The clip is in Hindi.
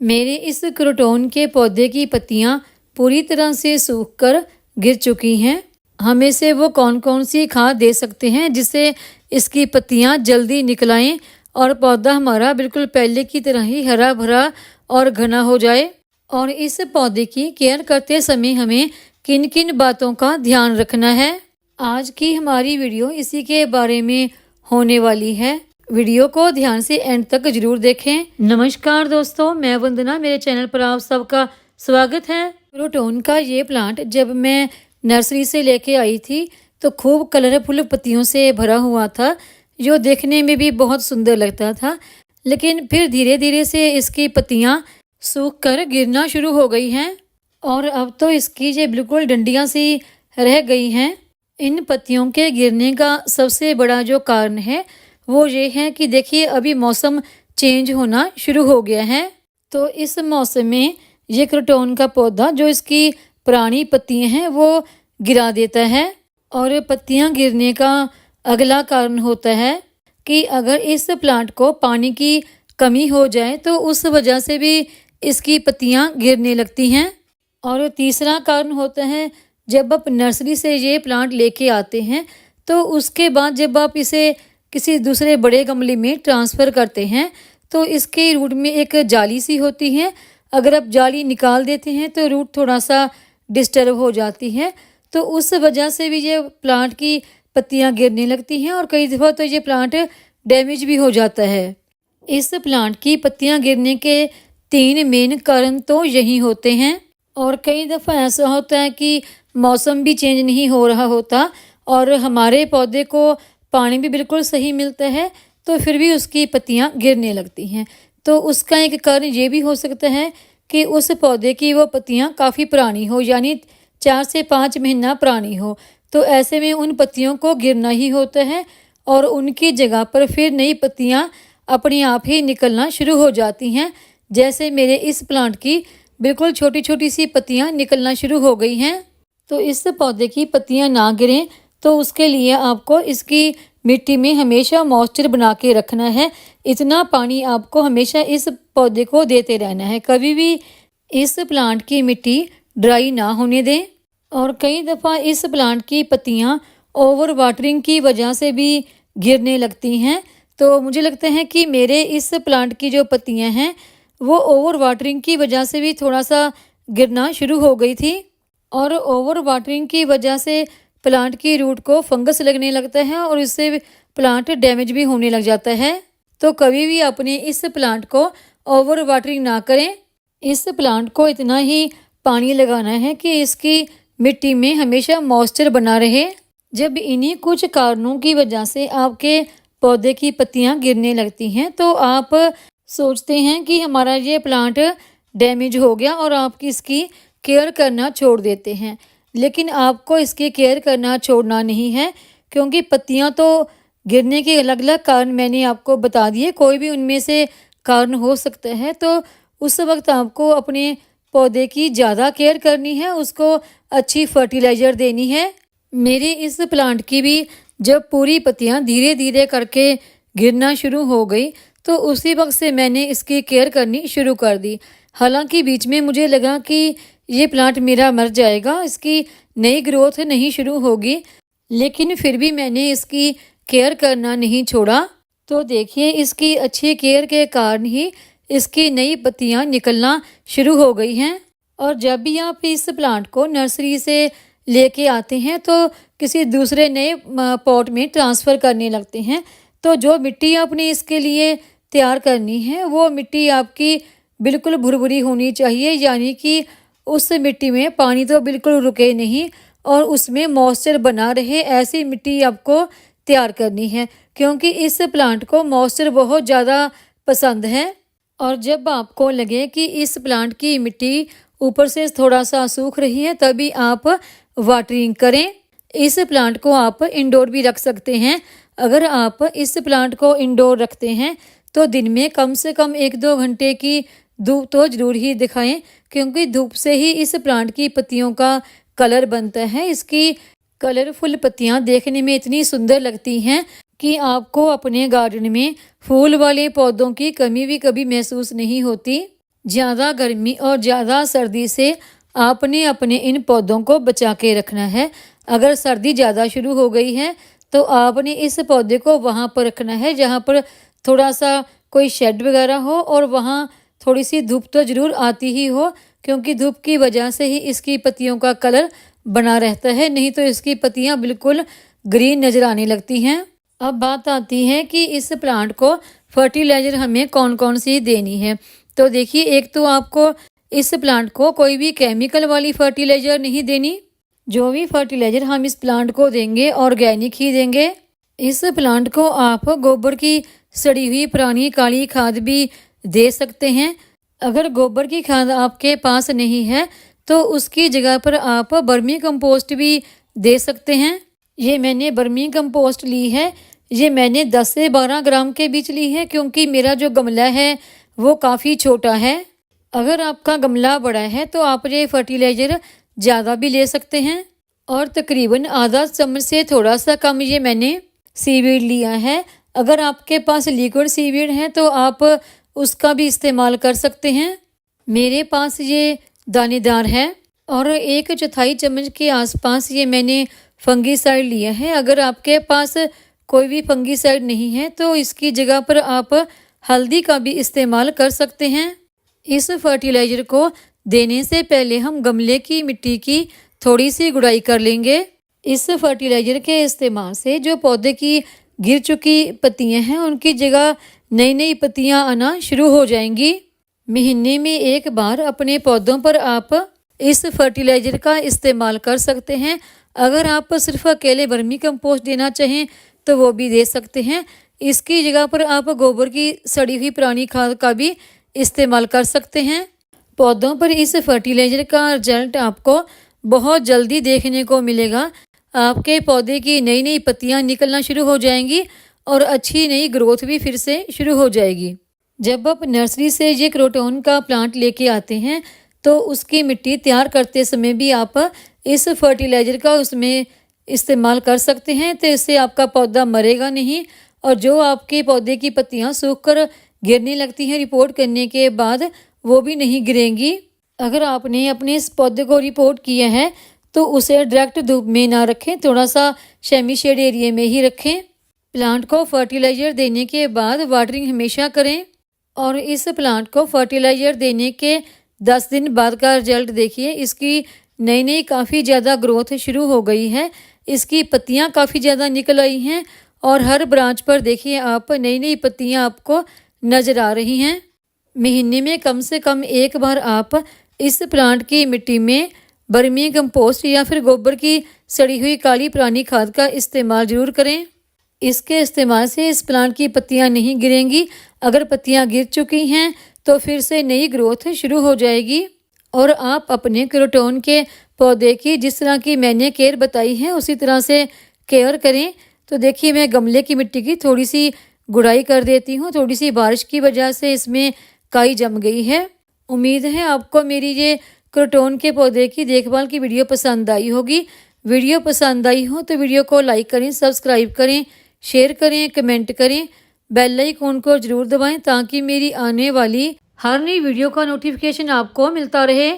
मेरे इस क्रोटॉन के पौधे की पत्तियां पूरी तरह से सूखकर गिर चुकी हैं। हमें से वो कौन कौन सी खाद दे सकते हैं जिससे इसकी पत्तियां जल्दी निकल आएं और पौधा हमारा बिल्कुल पहले की तरह ही हरा भरा और घना हो जाए। और इस पौधे की केयर करते समय हमें किन किन बातों का ध्यान रखना है, आज की हमारी वीडियो इसी के बारे में होने वाली है। वीडियो को ध्यान से एंड तक जरूर देखें। नमस्कार दोस्तों, मैं वंदना, मेरे चैनल पर आप सबका स्वागत है। क्रोटॉन का ये प्लांट जब मैं नर्सरी से लेके आई थी तो खूब कलरफुल पत्तियों से भरा हुआ था, जो देखने में भी बहुत सुंदर लगता था। लेकिन फिर धीरे धीरे से इसकी पत्तियां सूख कर गिरना शुरू हो गई हैं और अब तो इसकी ये बिल्कुल डंडियां सी रह गई हैं। इन पत्तियों के गिरने का सबसे बड़ा जो कारण है वो ये है कि देखिए अभी मौसम चेंज होना शुरू हो गया है। तो इस मौसम में ये क्रोटॉन का पौधा जो इसकी पुरानी पत्तियां हैं वो गिरा देता है। और पत्तियां गिरने का अगला कारण होता है कि अगर इस प्लांट को पानी की कमी हो जाए तो उस वजह से भी इसकी पत्तियां गिरने लगती हैं। और तीसरा कारण होता है जब आप नर्सरी से ये प्लांट लेके आते हैं तो उसके बाद जब आप इसे किसी दूसरे बड़े गमले में ट्रांसफ़र करते हैं तो इसके रूट में एक जाली सी होती है। अगर आप जाली निकाल देते हैं तो रूट थोड़ा सा डिस्टर्ब हो जाती है, तो उस वजह से भी ये प्लांट की पत्तियां गिरने लगती हैं और कई दफ़ा तो ये प्लांट डैमेज भी हो जाता है। इस प्लांट की पत्तियां गिरने के 3 मेन कारण तो यही होते हैं। और कई दफ़ा ऐसा होता है कि मौसम भी चेंज नहीं हो रहा होता और हमारे पौधे को पानी भी बिल्कुल सही मिलता है, तो फिर भी उसकी पत्तियां गिरने लगती हैं। तो उसका एक कारण ये भी हो सकता है कि उस पौधे की वो पत्तियां काफ़ी पुरानी हो, यानी 4 से 5 महीना पुरानी हो। तो ऐसे में उन पत्तियों को गिरना ही होता है और उनकी जगह पर फिर नई पत्तियां अपने आप ही निकलना शुरू हो जाती हैं। जैसे मेरे इस प्लांट की बिल्कुल छोटी छोटी सी पत्तियां निकलना शुरू हो गई हैं। तो इस पौधे की पत्तियां ना गिरें तो उसके लिए आपको इसकी मिट्टी में हमेशा मॉइस्चर बना के रखना है। इतना पानी आपको हमेशा इस पौधे को देते रहना है, कभी भी इस प्लांट की मिट्टी ड्राई ना होने दें। और कई दफ़ा इस प्लांट की पत्तियां ओवर वाटरिंग की वजह से भी गिरने लगती हैं। तो मुझे लगता है कि मेरे इस प्लांट की जो पत्तियां हैं वो ओवर वाटरिंग की वजह से भी थोड़ा सा गिरना शुरू हो गई थी। और ओवर वाटरिंग की वजह से प्लांट की रूट को फंगस लगने लगता है और इससे प्लांट डैमेज भी होने लग जाता है। तो कभी भी अपने इस प्लांट को ओवर वाटरिंग ना करें। इस प्लांट को इतना ही पानी लगाना है कि इसकी मिट्टी में हमेशा मॉइस्चर बना रहे। जब इन्हीं कुछ कारणों की वजह से आपके पौधे की पत्तियां गिरने लगती हैं तो आप सोचते हैं कि हमारा ये प्लांट डैमेज हो गया और आप इसकी केयर करना छोड़ देते हैं। लेकिन आपको इसकी केयर करना छोड़ना नहीं है, क्योंकि पत्तियां तो गिरने के अलग अलग कारण मैंने आपको बता दिए, कोई भी उनमें से कारण हो सकता है। तो उस वक्त आपको अपने पौधे की ज़्यादा केयर करनी है, उसको अच्छी फर्टिलाइज़र देनी है। मेरे इस प्लांट की भी जब पूरी पत्तियां धीरे धीरे करके गिरना शुरू हो गई तो उसी वक्त से मैंने इसकी केयर करनी शुरू कर दी। हालांकि बीच में मुझे लगा कि ये प्लांट मेरा मर जाएगा, इसकी नई ग्रोथ नहीं शुरू होगी, लेकिन फिर भी मैंने इसकी केयर करना नहीं छोड़ा। तो देखिए इसकी अच्छी केयर के कारण ही इसकी नई पत्तियां निकलना शुरू हो गई हैं। और जब भी आप इस प्लांट को नर्सरी से लेके आते हैं तो किसी दूसरे नए पॉट में ट्रांसफ़र करने लगते हैं, तो जो मिट्टी आपने इसके लिए तैयार करनी है वो मिट्टी आपकी बिल्कुल भुरभुरी होनी चाहिए, यानी कि उस मिट्टी में पानी तो बिल्कुल रुके नहीं और उसमें मॉइस्चर बना रहे, ऐसी मिट्टी आपको तैयार करनी है। क्योंकि इस प्लांट को मॉइस्चर बहुत ज़्यादा पसंद है। और जब आपको लगे कि इस प्लांट की मिट्टी ऊपर से थोड़ा सा सूख रही है तभी आप वाटरिंग करें। इस प्लांट को आप इंडोर भी रख सकते हैं। अगर आप इस प्लांट को इंडोर रखते हैं तो दिन में कम से कम 1-2 घंटे की धूप तो ज़रूर ही दिखाएं, क्योंकि धूप से ही इस प्लांट की पत्तियों का कलर बनता है। इसकी कलरफुल पत्तियां देखने में इतनी सुंदर लगती हैं कि आपको अपने गार्डन में फूल वाले पौधों की कमी भी कभी महसूस नहीं होती। ज़्यादा गर्मी और ज़्यादा सर्दी से आपने अपने इन पौधों को बचा के रखना है। अगर सर्दी ज़्यादा शुरू हो गई है तो आपने इस पौधे को वहाँ पर रखना है जहाँ पर थोड़ा सा कोई शेड वगैरह हो और वहाँ थोड़ी सी धूप तो ज़रूर आती ही हो, क्योंकि धूप की वजह से ही इसकी पत्तियों का कलर बना रहता है, नहीं तो इसकी पत्तियाँ बिल्कुल ग्रीन नज़र आने लगती हैं। अब बात आती है कि इस प्लांट को फर्टिलाइज़र हमें कौन कौन सी देनी है। तो देखिए, एक तो आपको इस प्लांट को कोई भी केमिकल वाली फर्टिलाइज़र नहीं देनी। जो भी फर्टिलाइज़र हम इस प्लांट को देंगे ऑर्गेनिक ही देंगे। इस प्लांट को आप गोबर की सड़ी हुई पुरानी काली खाद भी दे सकते हैं। अगर गोबर की खाद आपके पास नहीं है तो उसकी जगह पर आप वर्मी कंपोस्ट भी दे सकते हैं। ये मैंने वर्मी कंपोस्ट ली है, ये मैंने 10 से 12 ग्राम के बीच ली है, क्योंकि मेरा जो गमला है वो काफ़ी छोटा है। अगर आपका गमला बड़ा है तो आप ये फर्टिलाइज़र ज़्यादा भी ले सकते हैं। और तकरीबन आधा चम्मच से थोड़ा सा कम ये मैंने सीवीड लिया है। अगर आपके पास लिक्विड सीवीड है तो आप उसका भी इस्तेमाल कर सकते हैं। मेरे पास ये दानेदार है। और 1/4 चम्मच के आसपास ये मैंने फंगीसाइड लिया है। अगर आपके पास कोई भी फंगीसाइड नहीं है तो इसकी जगह पर आप हल्दी का भी इस्तेमाल कर सकते हैं। इस फर्टिलाइज़र को देने से पहले हम गमले की मिट्टी की थोड़ी सी गुड़ाई कर लेंगे। इस फर्टिलाइज़र के इस्तेमाल से जो पौधे की गिर चुकी पत्तियां हैं उनकी जगह नई नई पत्तियां आना शुरू हो जाएंगी। महीने में एक बार अपने पौधों पर आप इस फर्टिलाइज़र का इस्तेमाल कर सकते हैं। अगर आप सिर्फ अकेले वर्मी कंपोस्ट देना चाहें तो वो भी दे सकते हैं। इसकी जगह पर आप गोबर की सड़ी हुई पुरानी खाद का भी इस्तेमाल कर सकते हैं। पौधों पर इस फर्टिलाइज़र का रिजल्ट आपको बहुत जल्दी देखने को मिलेगा। आपके पौधे की नई नई पत्तियां निकलना शुरू हो जाएंगी और अच्छी नई ग्रोथ भी फिर से शुरू हो जाएगी। जब आप नर्सरी से ये क्रोटोन का प्लांट लेके आते हैं तो उसकी मिट्टी तैयार करते समय भी आप इस फर्टिलाइज़र का उसमें इस्तेमाल कर सकते हैं। तो इससे आपका पौधा मरेगा नहीं और जो आपके पौधे की पत्तियां सूखकर गिरने लगती हैं रिपोर्ट करने के बाद, वो भी नहीं गिरेंगी। अगर आपने अपने इस पौधे को रिपोर्ट किया है तो उसे डायरेक्ट धूप में ना रखें, थोड़ा सा सेमी शेड एरिया में ही रखें। प्लांट को फर्टिलाइज़र देने के बाद वाटरिंग हमेशा करें। और इस प्लांट को फर्टिलाइज़र देने के 10 दिन बाद का रिजल्ट देखिए। इसकी नई नई काफ़ी ज़्यादा ग्रोथ शुरू हो गई है। इसकी पत्तियां काफ़ी ज़्यादा निकल आई हैं और हर ब्रांच पर देखिए आप नई नई पत्तियां आपको नज़र आ रही हैं। महीने में कम से कम एक बार आप इस प्लांट की मिट्टी में वर्मी कंपोस्ट या फिर गोबर की सड़ी हुई काली पुरानी खाद का इस्तेमाल ज़रूर करें। इसके इस्तेमाल से इस प्लांट की पत्तियां नहीं गिरेंगी। अगर पत्तियां गिर चुकी हैं तो फिर से नई ग्रोथ शुरू हो जाएगी। और आप अपने क्रोटोन के पौधे की जिस तरह की मैंने केयर बताई है उसी तरह से केयर करें। तो देखिए, मैं गमले की मिट्टी की थोड़ी सी गुड़ाई कर देती हूँ। थोड़ी सी बारिश की वजह से इसमें काई जम गई है। उम्मीद है आपको मेरी ये क्रोटोन के पौधे की देखभाल की वीडियो पसंद आई होगी। वीडियो पसंद आई हो तो वीडियो को लाइक करें, सब्सक्राइब करें, शेयर करें, कमेंट करें, बेल आइकन को ज़रूर दबाएं ताकि मेरी आने वाली हर नई वीडियो का नोटिफिकेशन आपको मिलता रहे।